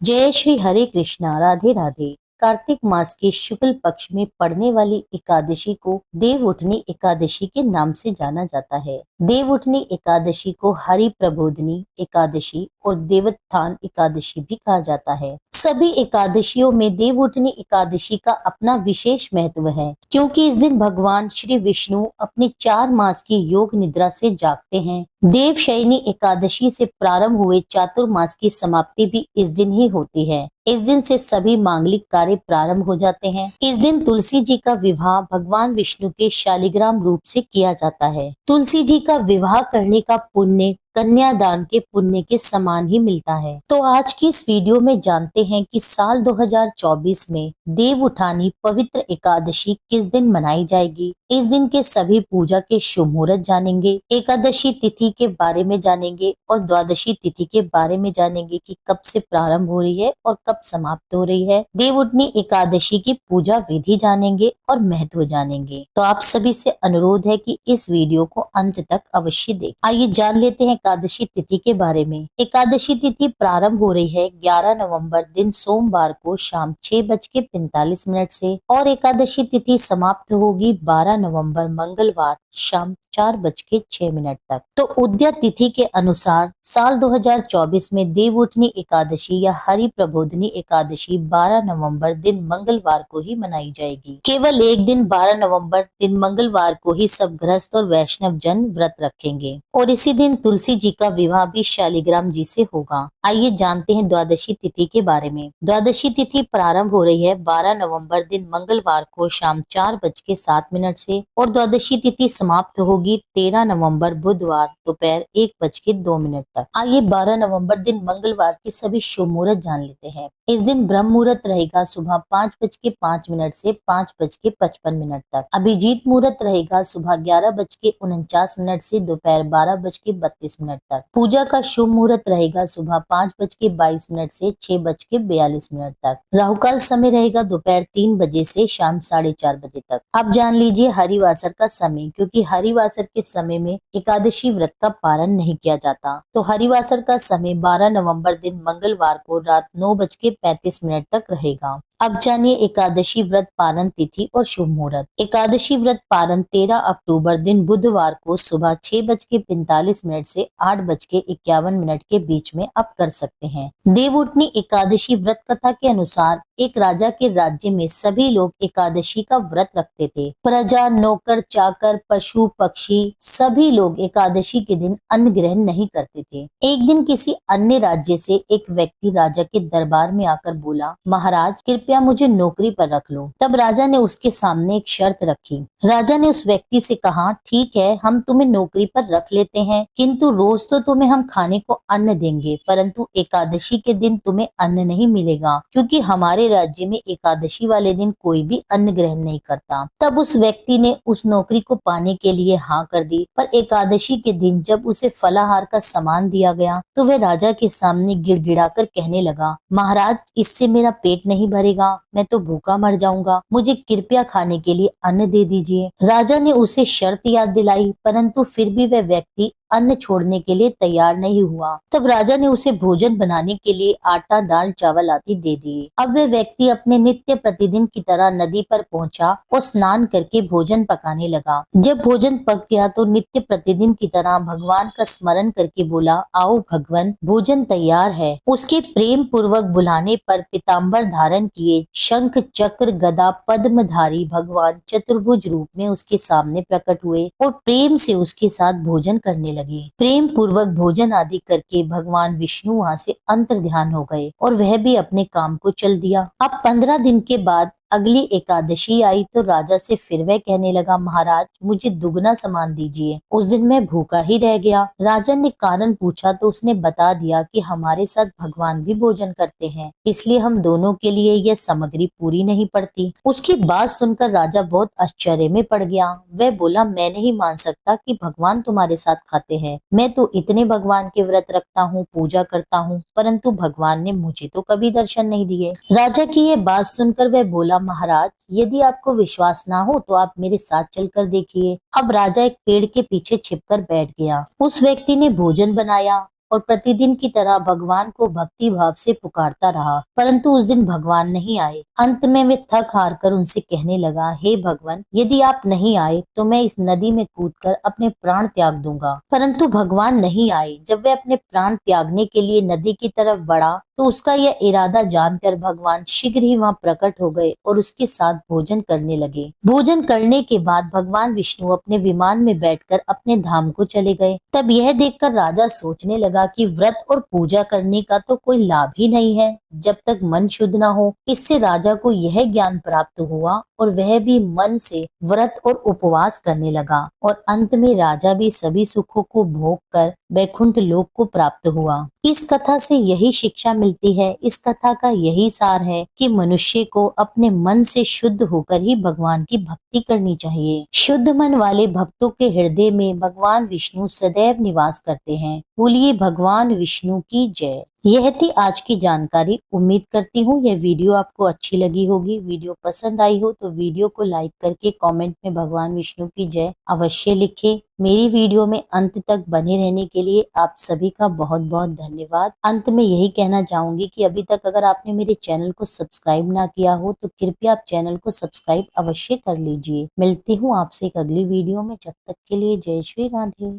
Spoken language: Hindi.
जय श्री हरे कृष्णा। राधे राधे। कार्तिक मास के शुक्ल पक्ष में पड़ने वाली एकादशी को देव उठनी एकादशी के नाम से जाना जाता है। देव उठनी एकादशी को हरि प्रबोधनी एकादशी और देवोत्थान एकादशी भी कहा जाता है। सभी एकादशियों में देव उठनी एकादशी का अपना विशेष महत्व है, क्योंकि इस दिन भगवान श्री विष्णु अपने 4 मास की योग निद्रा से जागते हैं। देवशयनी एकादशी से प्रारंभ हुए चातुर्मास की समाप्ति भी इस दिन ही होती है। इस दिन से सभी मांगलिक कार्य प्रारंभ हो जाते हैं। इस दिन तुलसी जी का विवाह भगवान विष्णु के शालिग्राम रूप से किया जाता है। तुलसी जी का विवाह करने का पुण्य कन्यादान के पुण्य के समान ही मिलता है। तो आज की इस वीडियो में जानते हैं कि साल 2024 में देव उठानी पवित्र एकादशी किस दिन मनाई जाएगी। इस दिन के सभी पूजा के शुभ मुहूर्त जानेंगे, एकादशी तिथि के बारे में जानेंगे और द्वादशी तिथि के बारे में जानेंगे कि कब से प्रारंभ हो रही है और कब समाप्त हो रही है। देव उठनी एकादशी की पूजा विधि जानेंगे और महत्व जानेंगे। तो आप सभी से अनुरोध है कि इस वीडियो को अंत तक अवश्य देखें। आइए जान लेते हैं एकादशी तिथि के बारे में। एकादशी तिथि प्रारंभ हो रही है 11 नवंबर दिन सोमवार को शाम 6:45 से और एकादशी तिथि समाप्त होगी 12 नवंबर मंगलवार शाम 4:06 तक। तो उदया तिथि के अनुसार साल 2024 में देव उठनी एकादशी या हरि प्रबोधनी एकादशी 12 नवंबर दिन मंगलवार को ही मनाई जाएगी। केवल एक दिन 12 नवंबर दिन मंगलवार को ही सब गृहस्थ और वैष्णव जन व्रत रखेंगे और इसी दिन तुलसी जी का विवाह भी शालिग्राम जी से होगा। आइए जानते हैं द्वादशी तिथि के बारे में। द्वादशी तिथि प्रारंभ हो रही है 12 नवंबर दिन मंगलवार को शाम 4:07 से और द्वादशी तिथि समाप्त होगी 13 नवंबर बुधवार दोपहर 1:02 तक। आइए 12 नवंबर दिन मंगलवार के सभी शुभ मुहूर्त जान लेते हैं। इस दिन ब्रह्म मुहूर्त रहेगा सुबह 5:05 से 5:55 तक। अभिजीत मुहूर्त रहेगा सुबह 11:49 से दोपहर 12:32 तक। पूजा का शुभ मुहूर्त रहेगा सुबह 5:22 से 6:42 तक। राहुकाल समय रहेगा दोपहर 3 बजे से शाम 4:30 बजे तक। अब जान लीजिए हरिवासर का समय, क्योंकि हरिवासर के समय में एकादशी व्रत का पारण नहीं किया जाता। तो हरिवासर का समय 12 नवंबर दिन मंगलवार को रात 9:35 तक रहेगा। अब जानिए एकादशी व्रत पारण तिथि और शुभ मुहूर्त। एकादशी व्रत पारण 13 अक्टूबर दिन बुधवार को सुबह 6:45 से 8:51 के बीच में आप कर सकते हैं। देव उठनी एकादशी व्रत कथा के अनुसार एक राजा के राज्य में सभी लोग एकादशी का व्रत रखते थे। प्रजा, नौकर, चाकर, पशु, पक्षी सभी लोग एकादशी के दिन अन्न ग्रहण नहीं करते थे। एक दिन किसी अन्य राज्य से एक व्यक्ति राजा के दरबार में आकर बोला, महाराज कृपया मुझे नौकरी पर रख लो। तब राजा ने उसके सामने एक शर्त रखी। राजा ने उस व्यक्ति से कहा, ठीक है, हम तुम्हें नौकरी पर रख लेते हैं, किंतु रोज तो तुम्हें हम खाने को अन्न देंगे, परंतु एकादशी के दिन तुम्हें अन्न नहीं मिलेगा, क्योंकि हमारे राज्य में एकादशी वाले दिन कोई भी अन्न ग्रहण नहीं करता। तब उस व्यक्ति ने उस नौकरी को पाने के लिए हाँ कर दी, पर एकादशी के दिन जब उसे फलाहार का सामान दिया गया तो वह राजा के सामने गिड़गिड़ाकर कहने लगा, महाराज इससे मेरा पेट नहीं भरेगा, मैं तो भूखा मर जाऊंगा, मुझे कृपया खाने के लिए अन्न दे दीजिए। राजा ने उसे शर्त याद दिलाई, परंतु फिर भी वह व्यक्ति अन्न छोड़ने के लिए तैयार नहीं हुआ। तब राजा ने उसे भोजन बनाने के लिए आटा, दाल, चावल आदि दे दिए। अब वह व्यक्ति अपने नित्य प्रतिदिन की तरह नदी पर पहुंचा और स्नान करके भोजन पकाने लगा। जब भोजन पक गया तो नित्य प्रतिदिन की तरह भगवान का स्मरण करके बोला, आओ भगवान, भोजन तैयार है। उसके प्रेम पूर्वक बुलाने पर पीताम्बर धारण किए शंख, चक्र, गदा, पद्मधारी भगवान चतुर्भुज रूप में उसके सामने प्रकट हुए और प्रेम से उसके साथ भोजन करने लगे। प्रेम पूर्वक भोजन आदि करके भगवान विष्णु वहां से अंतर ध्यान हो गए और वह भी अपने काम को चल दिया। अब 15 दिन के बाद अगली एकादशी आई तो राजा से फिर वह कहने लगा, महाराज मुझे दुगना सामान दीजिए, उस दिन मैं भूखा ही रह गया। राजा ने कारण पूछा तो उसने बता दिया कि हमारे साथ भगवान भी भोजन करते हैं, इसलिए हम दोनों के लिए यह सामग्री पूरी नहीं पड़ती। उसकी बात सुनकर राजा बहुत आश्चर्य में पड़ गया। वह बोला, मैं नहीं मान सकता कि भगवान तुम्हारे साथ खाते हैं, मैं तो इतने भगवान के व्रत रखता हूँ, पूजा करता हूँ, परंतु भगवान ने मुझे तो कभी दर्शन नहीं दिए। राजा की यह बात सुनकर वह बोला, महाराज यदि आपको विश्वास ना हो तो आप मेरे साथ चलकर देखिए। अब राजा एक पेड़ के पीछे छिपकर बैठ गया। उस व्यक्ति ने भोजन बनाया और प्रतिदिन की तरह भगवान को भक्ति भाव से पुकारता रहा, परंतु उस दिन भगवान नहीं आए। अंत में वे थक हार कर उनसे कहने लगा, हे भगवान, यदि आप नहीं आए तो मैं इस नदी में कूदकर अपने प्राण त्याग दूंगा। परंतु भगवान नहीं आए। जब वे अपने प्राण त्यागने के लिए नदी की तरफ बढ़ा तो उसका यह इरादा जानकर भगवान शीघ्र ही वहां प्रकट हो गए और उसके साथ भोजन करने लगे। भोजन करने के बाद भगवान विष्णु अपने विमान में बैठकर अपने धाम को चले गए। तब यह देखकर राजा सोचने लगा कि व्रत और पूजा करने का तो कोई लाभ ही नहीं है जब तक मन शुद्ध न हो। इससे राजा को यह ज्ञान प्राप्त हुआ और वह भी मन से व्रत और उपवास करने लगा और अंत में राजा भी सभी सुखों को भोग कर वैकुंठ लोक को प्राप्त हुआ। इस कथा से यही शिक्षा मिलती है, इस कथा का यही सार है कि मनुष्य को अपने मन से शुद्ध होकर ही भगवान की भक्ति करनी चाहिए। शुद्ध मन वाले भक्तों के हृदय में भगवान विष्णु सदैव निवास करते हैं। बोलिए भगवान विष्णु की जय। यह थी आज की जानकारी। उम्मीद करती हूँ यह वीडियो आपको अच्छी लगी होगी। वीडियो पसंद आई हो तो वीडियो को लाइक करके कमेंट में भगवान विष्णु की जय अवश्य लिखें। मेरी वीडियो में अंत तक बने रहने के लिए आप सभी का बहुत बहुत धन्यवाद। अंत में यही कहना चाहूंगी कि अभी तक अगर आपने मेरे चैनल को सब्सक्राइब ना किया हो तो कृपया आप चैनल को सब्सक्राइब अवश्य कर लीजिए। मिलती हूँ आपसे एक अगली वीडियो में। जब तक के लिए जय श्री राधे।